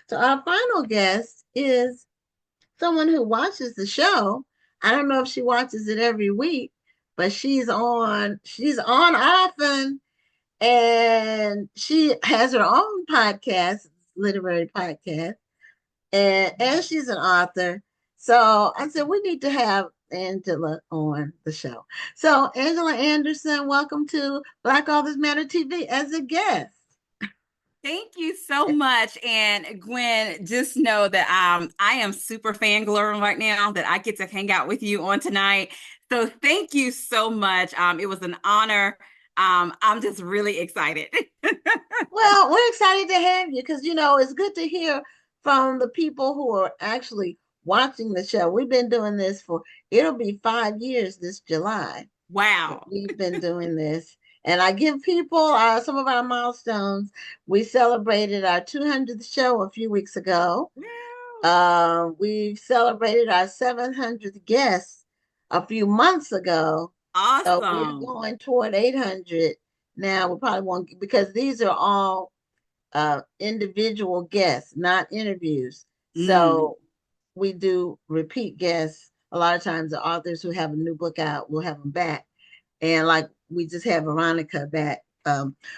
So our final guest is someone who watches the show. I don't know if she watches it every week, but she's on often, and she has her own podcast, literary podcast, and she's an author. So I said we need to have Angela on the show. So Angela Anderson, welcome to Black Authors Matter TV as a guest. Thank you so much. And Gwen, just know that I am super fangirling right now that I get to hang out with you on tonight. So thank you so much. It was an honor. I'm just really excited. Well, we're excited to have you because it's good to hear from the people who are actually watching the show. We've been doing this it'll be 5 years this July that Wow. we've been doing this. And I give people some of our milestones. We celebrated our 200th show a few weeks ago. Wow. We celebrated our 700th guest a few months ago. So we're Awesome. going toward 800 now. We probably won't, because these are all individual guests, not interviews. Mm, So we do repeat guests. A lot of times, the authors who have a new book out, we'll have them back. And like we just have Veronica back.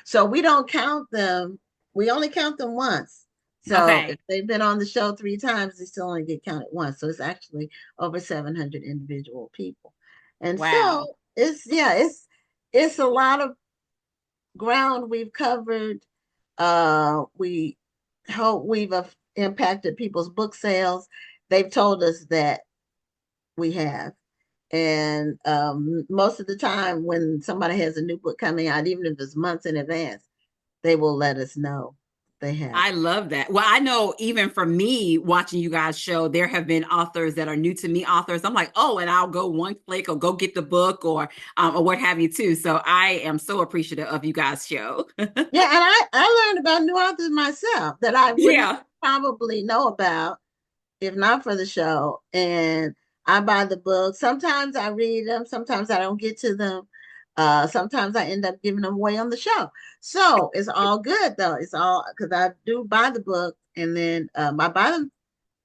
So we don't count them. We only count them once. So if okay. they've been on the show 3 times, they still only get counted once. So it's actually over 700 individual people. And Wow. so it's a lot of ground we've covered. We hope we've impacted people's book sales. They've told us that we have. And most of the time, when somebody has a new book coming out, even if it's months in advance, they will let us know they have. I love that. Well, I know even for me watching you guys show, there have been authors that are new to me authors. I'm like, oh, and I'll go one click or go get the book or what have you too. So I am so appreciative of you guys show. Yeah, and I learned about new authors myself that I wouldn't Yeah. probably know about if not for the show. And I buy the book. Sometimes I read them, sometimes I don't get to them. Sometimes I end up giving them away on the show. So it's all good though. It's all because I do buy the book, and then I buy them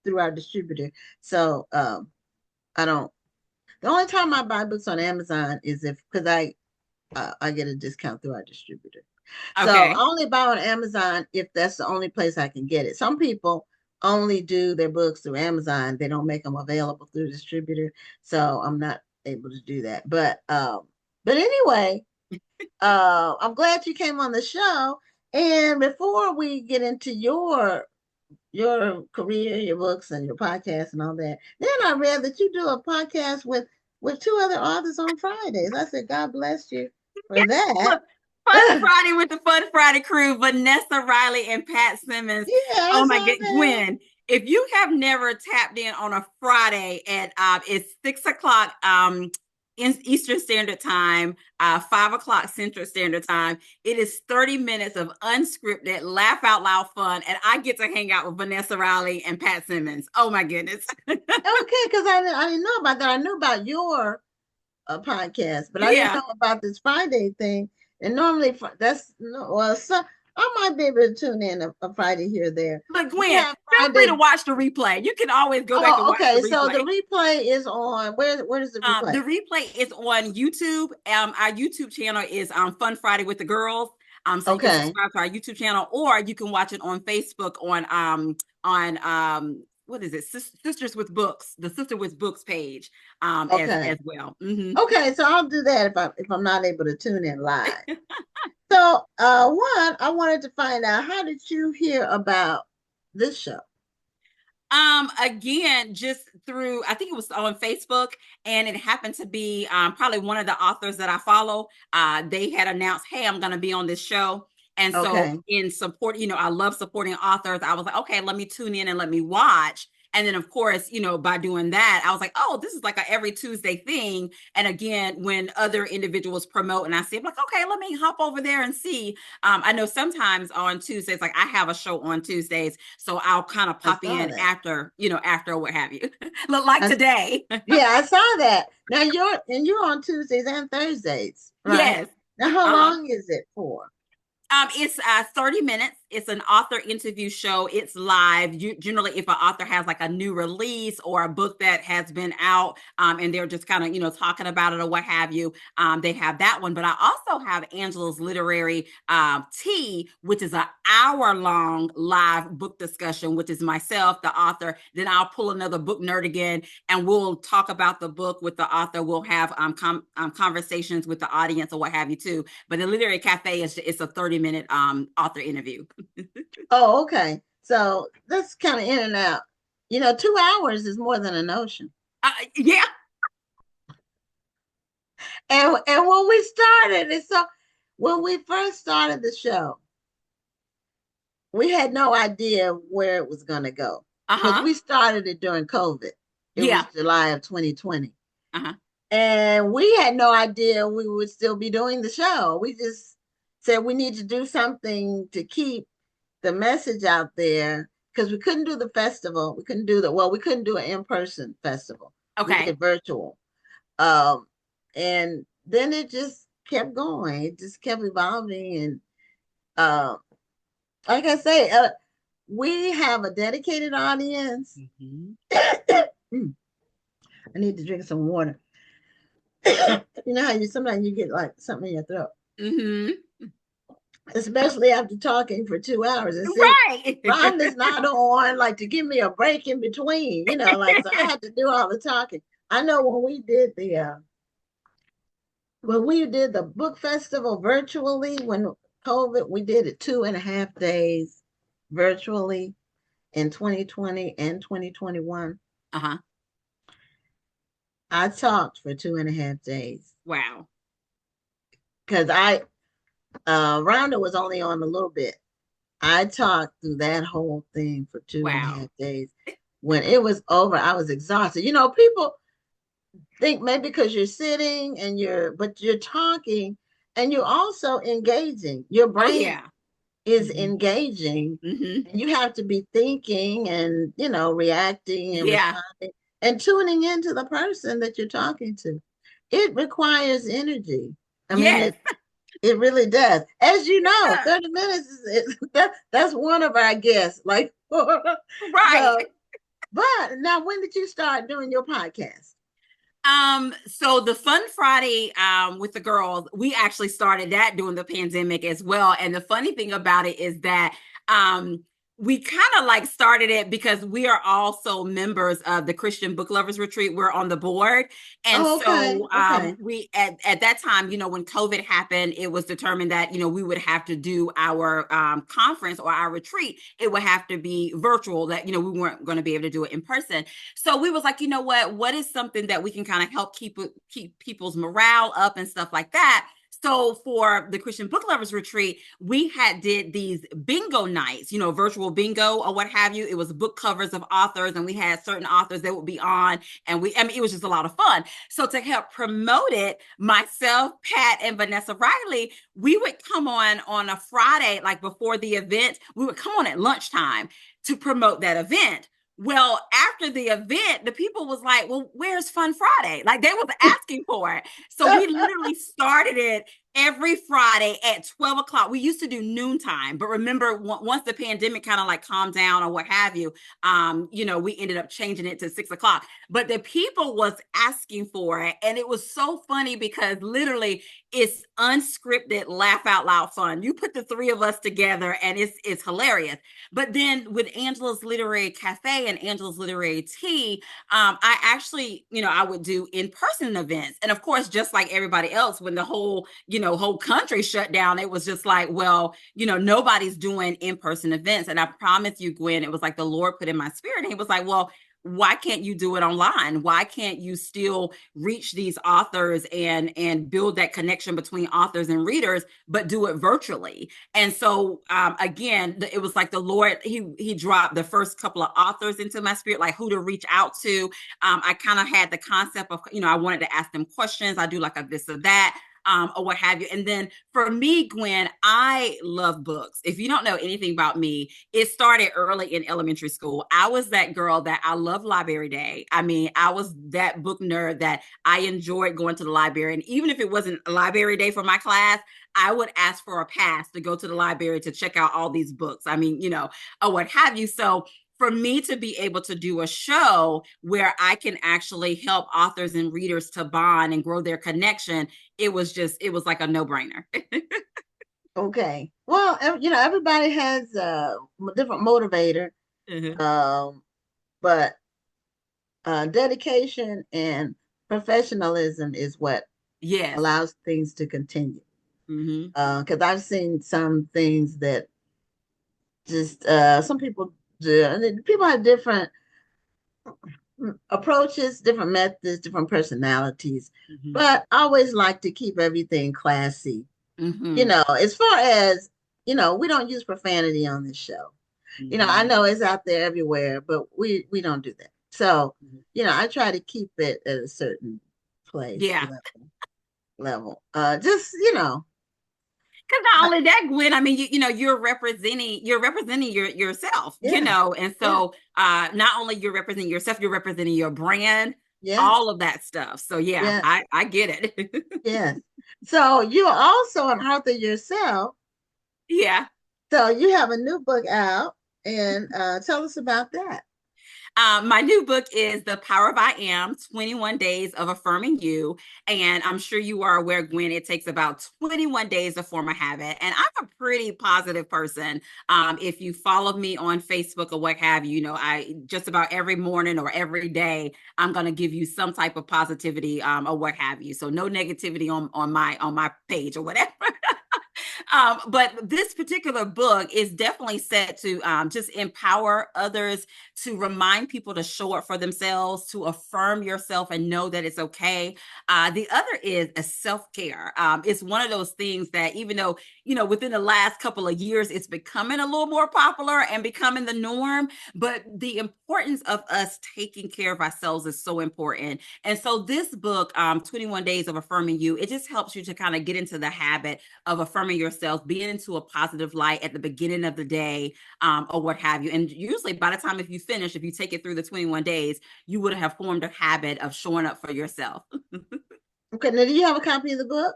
through our distributor. So I don't. The only time I buy books on Amazon is if because I get a discount through our distributor. So I Okay. only buy on Amazon if that's the only place I can get it. Some people only do their books through Amazon. They don't make them available through the distributor. So I'm not able to do that. But anyway, I'm glad you came on the show. And before we get into your career, your books and your podcast and all that, then I read that you do a podcast with two other authors on Fridays. I said, God bless you for that. Look, Fun Friday with the Fun Friday crew, Vanessa Riley and Pat Simmons. Yeah, I Oh my saw God, that. Gwen, if you have never tapped in on a Friday at it's 6 o'clock in Eastern Standard Time, 5 o'clock Central Standard Time. It is 30 minutes of unscripted, laugh out loud fun, and I get to hang out with Vanessa Riley and Pat Simmons. Oh my goodness. Okay, because I didn't know about that. I knew about your podcast, but I didn't Yeah. know about this Friday thing. And normally that's no, well, so I might be able to tune in a Friday here or there. But We Gwen, have feel free to Friday. watch the replay. You can always go back and Oh, watch the okay. So the replay. replay is on. Where is the The replay? replay is on YouTube. Our YouTube channel is Fun Friday with the Girls. So you can Okay. subscribe to our YouTube channel, or you can watch it on Facebook on what is it? Sisters with Books, the Sister with Books page, as Okay. well. Hmm. Okay. So I'll do that if I'm not able to tune in live. So one, I wanted to find out, how did you hear about this show? Again, just through, I think it was on Facebook, and it happened to be probably one of the authors that I follow. They had announced, hey, I'm going to be on this show. And so, Okay. in support, I love supporting authors. I was like, okay, let me tune in and let me watch. And then, of course, by doing that, I was like, oh, this is like a every Tuesday thing. And again, when other individuals promote and I see, I'm like, okay, let me hop over there and see. I know sometimes on Tuesdays, like I have a show on Tuesdays, so I'll kind of I pop saw in that. after what have you. Look like I, today. yeah, I saw that. Now you're on Tuesdays and Thursdays, right? Yes. Now how Uh-huh. long is it for? It's 30 minutes. it's an author interview show. It's live. Generally, if an author has like a new release or a book that has been out, and they're just kind of, talking about it or what have you, they have that one. But I also have Angela's Literary Tea, which is an hour-long live book discussion, which is myself, the author. Then I'll pull another book nerd again, and we'll talk about the book with the author. We'll have conversations with the audience or what have you too. But the Literary Cafe it's a 30-minute author interview. Oh, okay. So that's kind of in and out. 2 hours is more than a notion. Yeah. And when we started, when we first started the show, we had no idea where it was going to go because we started it during COVID. It was July of 2020. And we had no idea we would still be doing the show. We just said we need to do something to keep the message out there because we couldn't do the festival. We couldn't do we couldn't do an in-person festival. Okay. We did virtual. And then it just kept going. It just kept evolving. And like I say, we have a dedicated audience. I need to drink some water. You know how sometimes you get like something in your throat. Especially after talking for 2 hours. And right. Rhonda's not on, like, to give me a break in between, so I had to do all the talking. I know when we did the book festival virtually, when COVID, we did it 2.5 days virtually in 2020 and 2021. I talked for 2.5 days. Wow. Because Rhonda was only on a little bit. I talked through that whole thing for 2.5 days. When it was over, I was exhausted. People think maybe because you're sitting but you're talking and you're also engaging. Your brain is engaging. And you have to be thinking and, reacting and responding and tuning into the person that you're talking to. It requires energy. I mean, it really does. As you know, 30 minutes that's one of our guests. Like, right. But now, when did you start doing your podcast? So the Fun Friday with the girls, we actually started that during the pandemic as well. And the funny thing about it is that we kind of like started it because we are also members of the Christian Book Lovers Retreat. We're on the board. And we at that time, when COVID happened, it was determined that, we would have to do our conference or our retreat. It would have to be virtual, that, we weren't going to be able to do it in person. So we was like, what is something that we can kind of help keep people's morale up and stuff like that. So for the Christian Book Lovers Retreat, we did these bingo nights, virtual bingo or what have you. It was book covers of authors, and we had certain authors that would be on, and it was just a lot of fun. So to help promote it, myself, Pat, and Vanessa Riley, we would come on a Friday, like before the event. We would come on at lunchtime to promote that event. Well, after the event, the people was like, well, where's Fun Friday? Like, they was asking for it. So we literally started it every Friday at 12 o'clock. We used to do noontime, but remember, once the pandemic kind of like calmed down or what have you, we ended up changing it to 6 o'clock. But the people was asking for it. And it was so funny because literally it's unscripted, laugh out loud fun. You put the three of us together and it's hilarious. But then with Angela's Literary Cafe and Angela's Literary Tea, I actually, I would do in-person events. And of course, just like everybody else, when the whole country shut down, it was just like, well, nobody's doing in-person events. And I promise you, Gwen, it was like the Lord put in my spirit. And he was like, well, why can't you do it online? Why can't you still reach these authors and build that connection between authors and readers, but do it virtually? And so, again, it was like the Lord, he dropped the first couple of authors into my spirit, like who to reach out to. I kind of had the concept of, I wanted to ask them questions. I do like a this or that. or what have you. And then for me, Gwen, I love books. If you don't know anything about me, it started early in elementary school. I was that girl that I loved library day. I mean, I was that book nerd that I enjoyed going to the library. And even if it wasn't a library day for my class, I would ask for a pass to go to the library to check out all these books. I mean, or what have you. So for me to be able to do a show where I can actually help authors and readers to bond and grow their connection, it was like a no-brainer. Okay. Well, everybody has a different motivator, but dedication and professionalism is what allows things to continue. Because I've seen some things that just some people do, and people have different approaches, different methods, different personalities, but I always like to keep everything classy. As far as, we don't use profanity on this show. I know it's out there everywhere, but we don't do that. So, I try to keep it at a certain place. Level. Just, because not only that, Gwen, I mean, you're representing yourself, and so not only you're representing yourself, you're representing your brand, all of that stuff. So I get it. Yes. So you're also an author yourself. Yeah. So you have a new book out, and tell us about that. My new book is The Power of I Am, 21 Days of Affirming You. And I'm sure you are aware, Gwen, it takes about 21 days to form a habit. And I'm a pretty positive person. If you follow me on Facebook or what have you, I just about every morning or every day, I'm going to give you some type of positivity or what have you. So no negativity on my page or whatever. But this particular book is definitely set to just empower others, to remind people to show up for themselves, to affirm yourself and know that it's okay. The other is a self-care. It's one of those things that even though, within the last couple of years, it's becoming a little more popular and becoming the norm, but the importance of us taking care of ourselves is so important. And so this book, 21 Days of Affirming You, it just helps you to kind of get into the habit of affirming yourself, being into a positive light at the beginning of the day, or what have you. And usually by the time if you take it through the 21 days, you would have formed a habit of showing up for yourself. Okay, now do you have a copy of the book?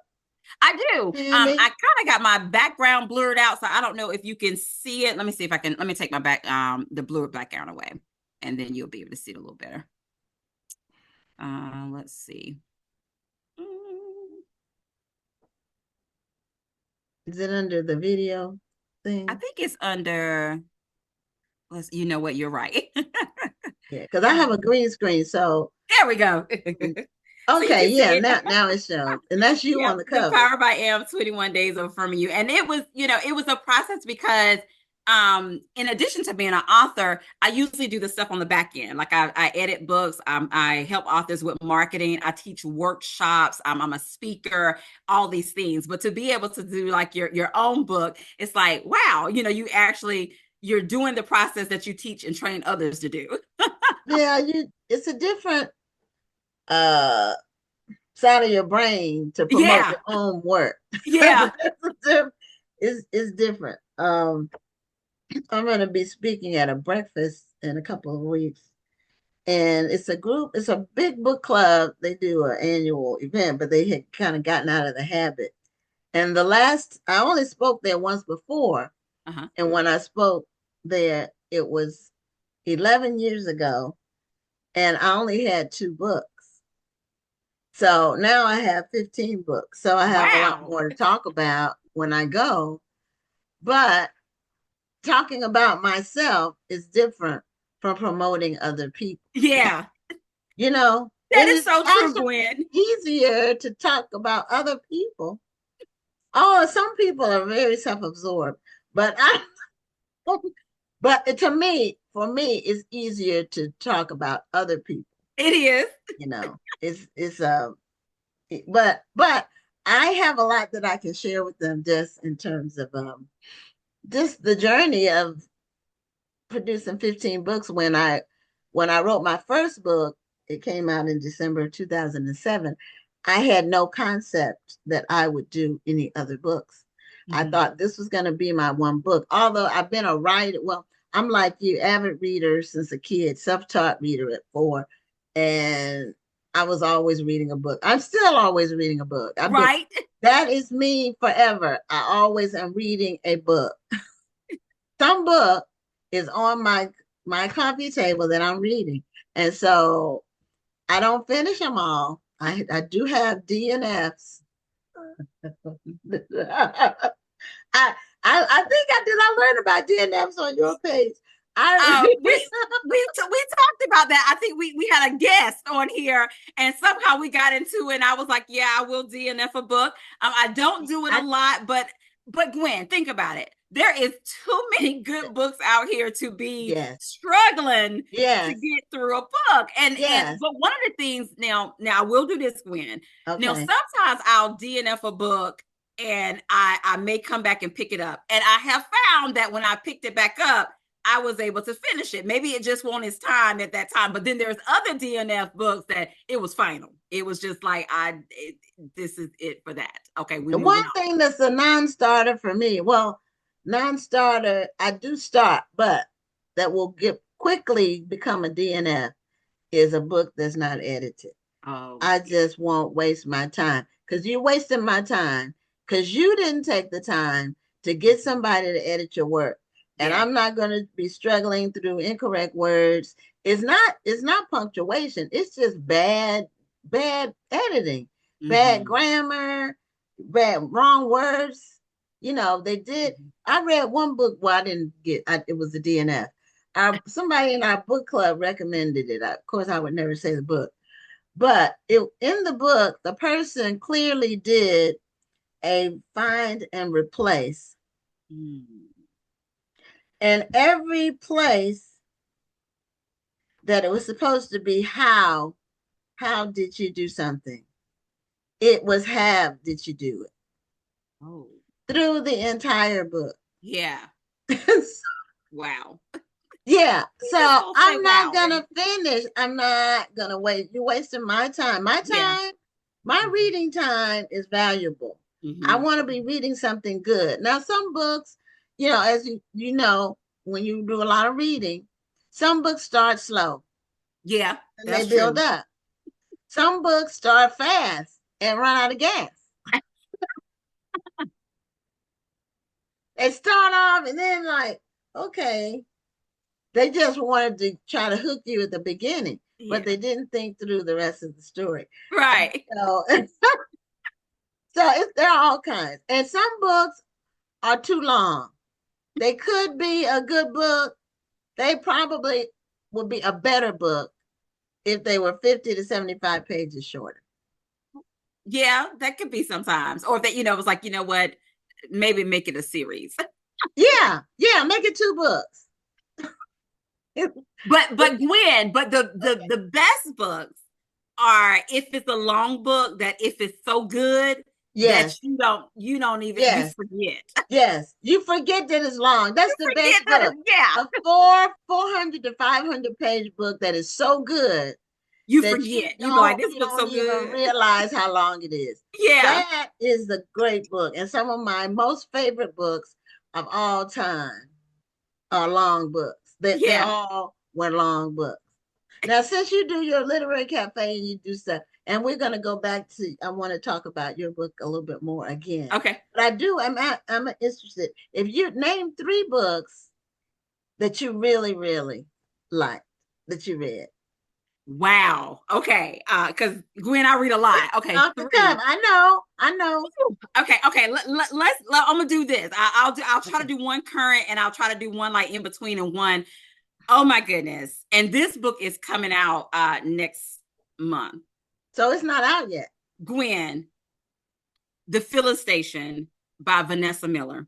I do. I kind of got my background blurred out, so I don't know if you can see it. Let me see if I can. Let me take my the blurred background away, and then you'll be able to see it a little better. Let's see. Is it under the video thing? I think it's under. You know what? You're right. Yeah, because I have a green screen, so there we go. Okay, so now it shows, and that's you on the cover. The Power of I Am, 21 Days of Affirming You, and it was a process because in addition to being an author, I usually do the stuff on the back end. Like I edit books, I help authors with marketing, I teach workshops, I'm a speaker, all these things. But to be able to do like your own book, it's like, wow, you're doing the process that you teach and train others to do. Yeah, it's a different side of your brain to promote your own work. Yeah. It's different. I'm going to be speaking at a breakfast in a couple of weeks, and it's a big book club. They do an annual event, but they had kind of gotten out of the habit. And I only spoke there once before. And when I spoke there, it was 11 years ago, and I only had 2 books. So now I have 15 books. So I have a lot more to talk about when I go. But talking about myself is different from promoting other people. Yeah. That is so true, Gwen. Easier to talk about other people. Oh, some people are very self-absorbed, but for me, it's easier to talk about other people. It is. But I have a lot that I can share with them just in terms of just the journey of producing 15 books. When I wrote my first book, it came out in December of 2007. I had no concept that I would do any other books. I Mhm. thought this was going to be my one book. Although I've been a writer, well, I'm like you, avid reader since a kid, self-taught reader at 4, and I was always reading a book. I'm still always reading a book. I've been Right. that is me forever. I always am reading a book. Some book is on my coffee table that I'm reading, and so I don't finish them all. I do have DNFs. I I think I learn about DNFs on your page. I We talked about that. I think we had a guest on here, and somehow we got into it. And I was like, "Yeah, I will DNF a book. I don't do it a lot, but Gwen, think about it. There is too many good books out here to be yes, struggling to yes, get through a book. And yes. but one of the things now I will do this, Gwen. Now Okay. sometimes I'll DNF a book and I may come back and pick it up. And I have found that when I picked it back up, I was able to finish it. Maybe it just won't its time at that time, but then there's other DNF books that it was final. It was just like this is it for that. Okay, we're The one moving on. thing that's a non-starter for me, well, non-starter, I do start, but that will get quickly become a DNF is a book that's not edited. Oh, I yeah. just won't waste my time because you're wasting my time because you didn't take the time to get somebody to edit your work. And Yeah. I'm not going to be struggling through incorrect words. It's not punctuation. It's just bad editing, bad Mm-hmm. grammar, bad wrong words. They did. Mm-hmm. I read one book where I didn't it was a DNF. Somebody in our book club recommended it. Of course, I would never say the book, but in the book, the person clearly did a find and replace. Mm. And every place that it was supposed to be how did you do something? It was have did you do it Oh, through the entire book. yeah. Wow. Yeah, You so just don't say I'm not wow. gonna finish. I'm not gonna wait. You're wasting my time. Yeah. My Mm-hmm. reading time is valuable. I Mm-hmm. want to be reading something good. Now, some books, as you know, when you do a lot of reading, some books start slow Yeah, and they that's build true. up. Some books start fast and run out of gas. They start off and then like, okay, they just wanted to try to hook you at the beginning, but Yeah. they didn't think through the rest of the story. And Right. so, there are all kinds. And some books are too long. They could be a good book. They probably would be a better book if they were 50 to 75 pages shorter. Yeah, that could be sometimes. Or if that, it was like, you know what, maybe make it a series. Yeah, yeah, make it 2 books. But Gwen, but the best books are if it's a long book that if it's so good that Yes, you don't even you yes, forget. yes. You forget that it's long. You That's the forget best that book. it's yeah. A 400 to 500 page book that is so good You that you forget. You be like, don't this you book's don't so even good. realize how long it is. Yeah. That is a great book, and some of my most favorite books of all time are long books. They Yeah. all were long books. Now, since you do your literary cafe and you do stuff, and we're going to go back to, I want to talk about your book a little bit more again. Okay. But I'm interested. If you name 3 books that you really, really liked, that you read. Wow. Okay. Because Gwen, I read a lot. Okay, Off the cuff, 3. I know. Okay, okay. I'm gonna do this. I'll try to Okay. do one current and I'll try to do one like in between and one. Oh my goodness. And this book is coming out next month. So it's not out yet. Gwen, The Filling Station by Vanessa Miller.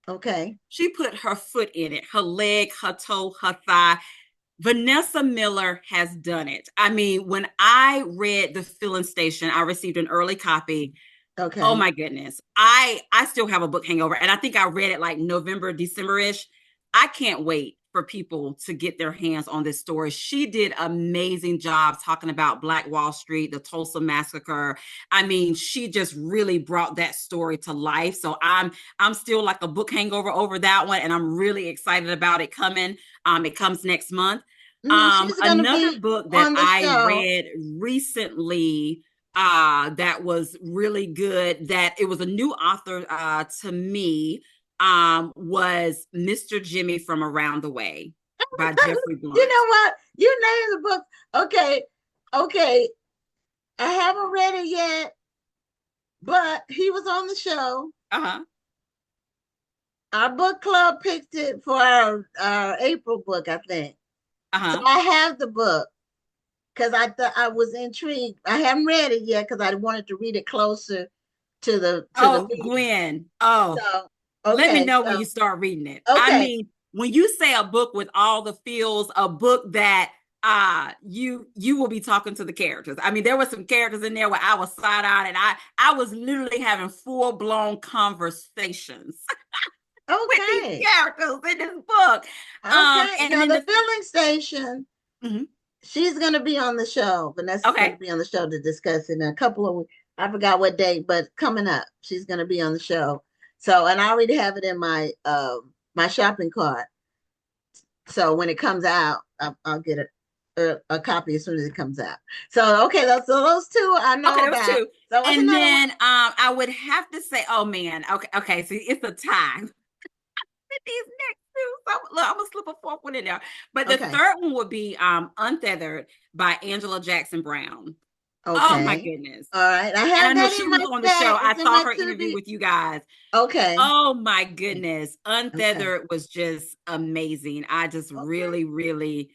Okay. She put her foot in it, her leg, her toe, her thigh. Vanessa Miller has done it. I mean, when I read The Filling Station, I received an early copy. Oh Okay. my goodness. I still have a book hangover and I think I read it like November, December-ish. I can't wait for people to get their hands on this story. She did amazing job talking about Black Wall Street, the Tulsa Massacre. I mean, she just really brought that story to life. So I'm still like a book hangover over that one, and I'm really excited about it coming. It comes next month. She's gonna Another be book that on the I show. read recently that was really good, that it was a new author to me, was Mr. Jimmy from Around the Way by Jeffrey You Blunt. know what? You named the book. Okay, okay. I haven't read it yet, but he was on the show. Uh-huh. Our book club picked it for our April book, I think. So Uh-huh. I have the book because I thought I was intrigued. I haven't read it yet because I wanted to read it closer to the Oh, meeting. Gwen. Oh, So let me okay, know when so you start reading it. I okay, mean, when you say a book with all the feels, a book that you will be talking to the characters. I mean, there were some characters in there where I was side-eyed, and I was literally having full-blown conversations with these okay, characters in this book. okay. And Now then the filling station. Mhm. She's going to be on the show. Vanessa's going Okay. to be on the show to discuss it in a couple of weeks. I forgot what date, but coming up, she's going to be on the show. So, and I already have it in my my shopping cart. So when it comes out, I'll get a copy as soon as it comes out. So okay, those two I Okay, know those about. two. So what's And another one? then I would have to say, oh man, okay, so it's a tie with these next two. So look, I'm gonna slip a fourth one in there. But the Okay, third one would be Untethered by Angela Jackson Brown. Oh my okay, goodness. all right. I And have I know that she in was my on the show. stack. I It's in saw my her to interview be. with you guys. Okay, Oh my okay, goodness. okay, Untethered was just amazing. I just okay. really, really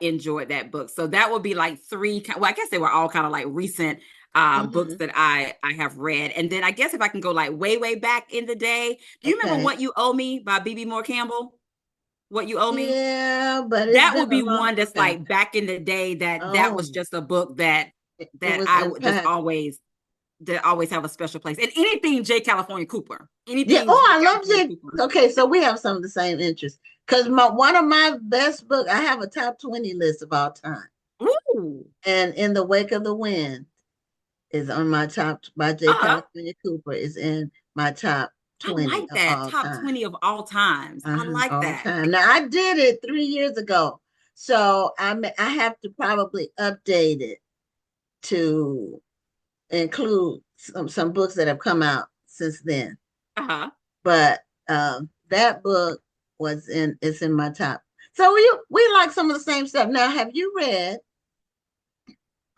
enjoyed that book. So that would be like three, well, I guess they were all kind of like recent books Mm-hmm. that I have read. And then I guess if I can go like way, way back in the day, do you remember Okay. What You Owe Me by B.B. Moore Campbell? What You Owe Me? Yeah, but it's That been would a be long. one that's Okay. like back in the day, that Oh, was just a book that it was I would just impactful. always have a special place. And anything J. California Cooper. Yeah. Anything Oh, J. I love California Jake. Cooper. Okay, so we have some of the same interests. Because one of my best book, I have a top 20 list of all time. Ooh. And In the Wake of the Wind is on my top by J. Uh-huh. California Cooper is in my top I 20 like of that. all Top time. 20 of all times. I like All that. time. Now I did it 3 years ago. So I have to probably update it to include some books that have come out since then. Uh-huh. But that book it's in my top. So we like some of the same stuff. Now, have you read?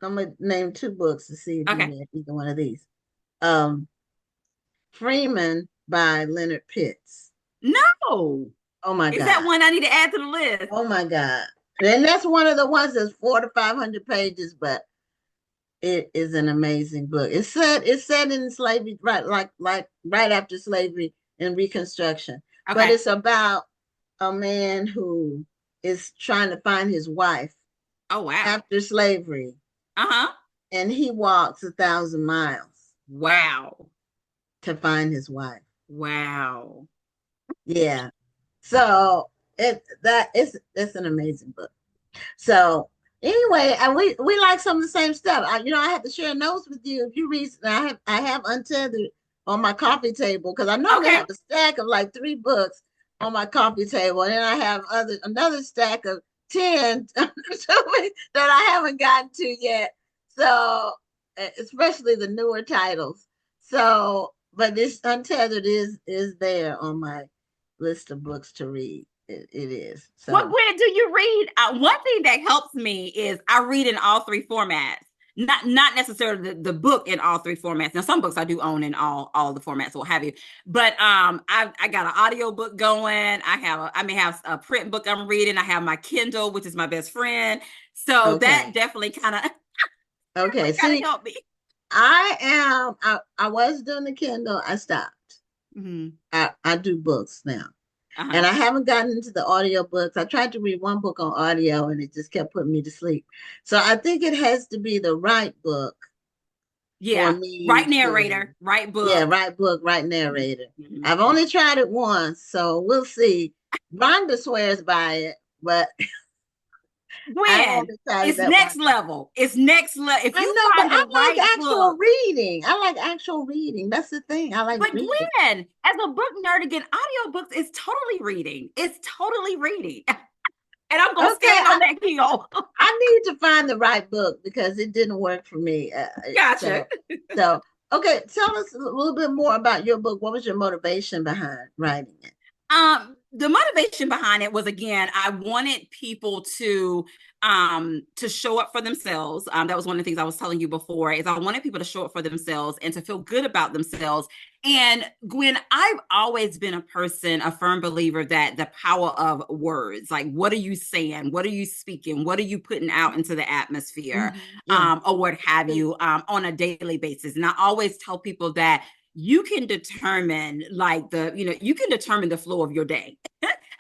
I'm gonna name two books to see if you Okay. read either one of these. Um, Freeman by Leonard Pitts. No. Oh my Is that God. one I need to add to the list? Oh my God. And that's one of the ones that's 400 to 500 pages, but it is an amazing book. It's set in slavery, like right after slavery and Reconstruction. But Okay. it's about a man who is trying to find his wife Oh, wow. after slavery, Uh-huh. and he walks 1,000 miles Wow. to find his wife. Wow. Yeah. So it's an amazing book. So anyway, we like some of the same stuff. I have to share notes with you if you read. I have Untethered on my coffee table because I normally Okay. have a stack of like 3 books on my coffee table, and then I have another stack of 10 that I haven't gotten to yet. So especially the newer titles. So, but this Untethered is there on my list of books to read. It is. What, So Gwen, do you read? One thing that helps me is I read in all three formats. Not necessarily the book in all three formats. Now, some books I do own in all the formats, what have you. But I got an audio book going. I may have a print book I'm reading. I have my Kindle, which is my best friend. So that okay. definitely kind of Okay. See, helped me. I was doing the Kindle. I stopped. Mm-hmm. I do books now. And Uh-huh. I haven't gotten into the audio books. I tried to read one book on audio and it just kept putting me to sleep. So I think it has to be the right book for Yeah. me Right to, narrator, right yeah, book. right book, right narrator. Mm-hmm. I've only tried it once, so we'll see Rhonda swears by it, but I Gwen, haven't tried it it's that one next time. level. It's next level. If I you know, but find the I right like actual book, reading. I like actual reading. That's the thing. I like but reading. Gwen, as a book nerd again, audiobooks is totally reading. It's totally reading. And I'm gonna Okay, stand on that heel. I need to find the right book because it didn't work for me. Gotcha. So okay, tell us a little bit more about your book. What was your motivation behind writing it? The motivation behind it was, again, I wanted people to show up for themselves. That was one of the things I was telling you before, is I wanted people to show up for themselves and to feel good about themselves. And Gwen, I've always been a person, a firm believer that the power of words, like what are you saying, what are you speaking, what are you putting out into the atmosphere, Yeah. or what have you, on a daily basis. And I always tell people that you can determine, like, you can determine the flow of your day.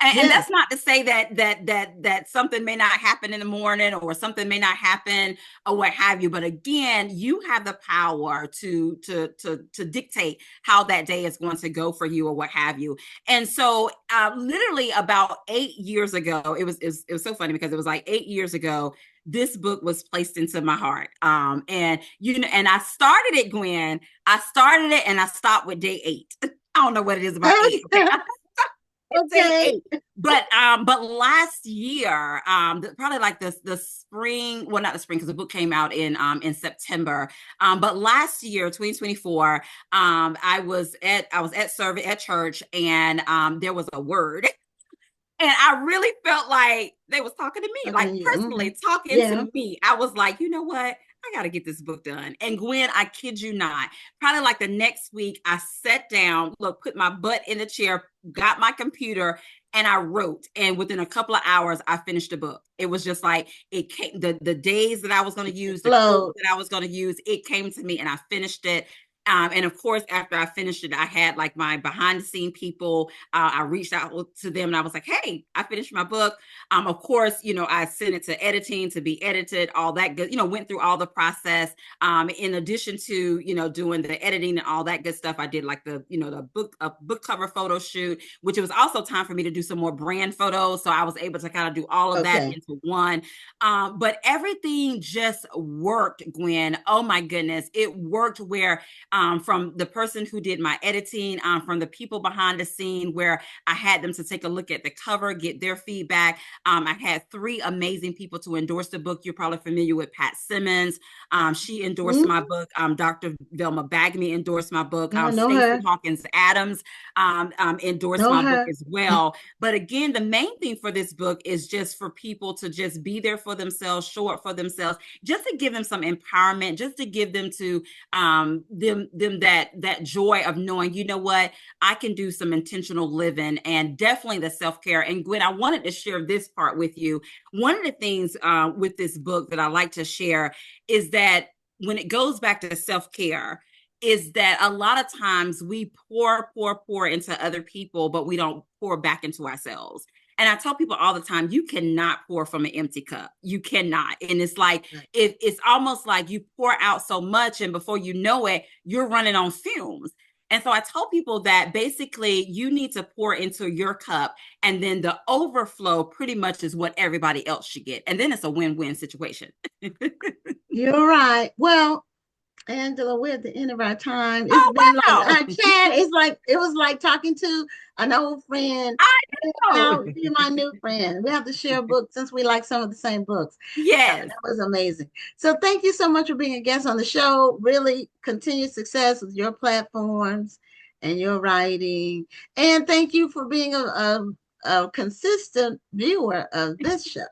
And Yeah. that's not to say that something may not happen in the morning, or something may not happen, or what have you, but again, you have the power to dictate how that day is going to go for you, or what have you. And so literally about 8 years ago, it was so funny, because it was like 8 years ago this book was placed into my heart. And I started it, Gwen. I started it and I stopped with day 8. I don't know what it is about 8. Okay. Day Okay. 8. But last year, probably like the spring, well, not the spring, because the book came out in September. But last year, 2024, I was at service at church, and there was a word. And I really felt like they was talking to me, like Okay. personally talking Yeah. to me. I was like, you know what? I got to get this book done. And Gwen, I kid you not, probably like the next week, I sat down, look, put my butt in the chair, got my computer, and I wrote. And within a couple of hours, I finished the book. It was just like, it came, the days that I was going to use, the quotes Flow. that I was going to use, it came to me, and I finished it. And of course, after I finished it, I had like my behind the scene people. I reached out to them and I was like, hey, I finished my book. Of course, I sent it to editing to be edited, all that good, went through all the process. In addition to, doing the editing and all that good stuff, I did like the book cover photo shoot, which it was also time for me to do some more brand photos. So I was able to kind of do all of that Okay. into one. But everything just worked, Gwen. Oh my goodness. It worked where from the person who did my editing, from the people behind the scene, where I had them to take a look at the cover, get their feedback. I had 3 amazing people to endorse the book. You're probably familiar with Pat Simmons. She endorsed my Mm-hmm. book. Dr. Velma Bagme endorsed my book. I know Stacey her. Hawkins Adams endorsed Know my book her. as well. But again, the main thing for this book is just for people to just be there for themselves, show up for themselves, just to give them some empowerment, just to give them them that joy of knowing, you know what, I can do some intentional living, and definitely the self-care. And Gwen, I wanted to share this part with you. One of the things with this book that I like to share is that when it goes back to self-care, is that a lot of times we pour into other people, but we don't pour back into ourselves. And I tell people all the time, you cannot pour from an empty cup. You cannot. And it's like, it's almost like you pour out so much, and before you know it, you're running on fumes. And so I tell people that basically you need to pour into your cup, and then the overflow pretty much is what everybody else should get. And then it's a win-win situation. You're right. Well, Angela, we're at the end of our time. It's Oh, been like wow. our chat. It's like it was like talking to an old friend. I know. Now you're my new friend. We have to share books since we like some of the same books. Yes. That was amazing. So thank you so much for being a guest on the show. Really continued success with your platforms and your writing. And thank you for being a consistent viewer of this show.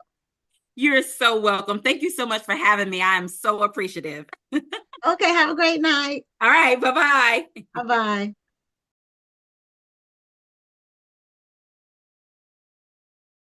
You're so welcome. Thank you so much for having me. I am so appreciative. Okay, have a great night. All right. Bye bye. Bye bye.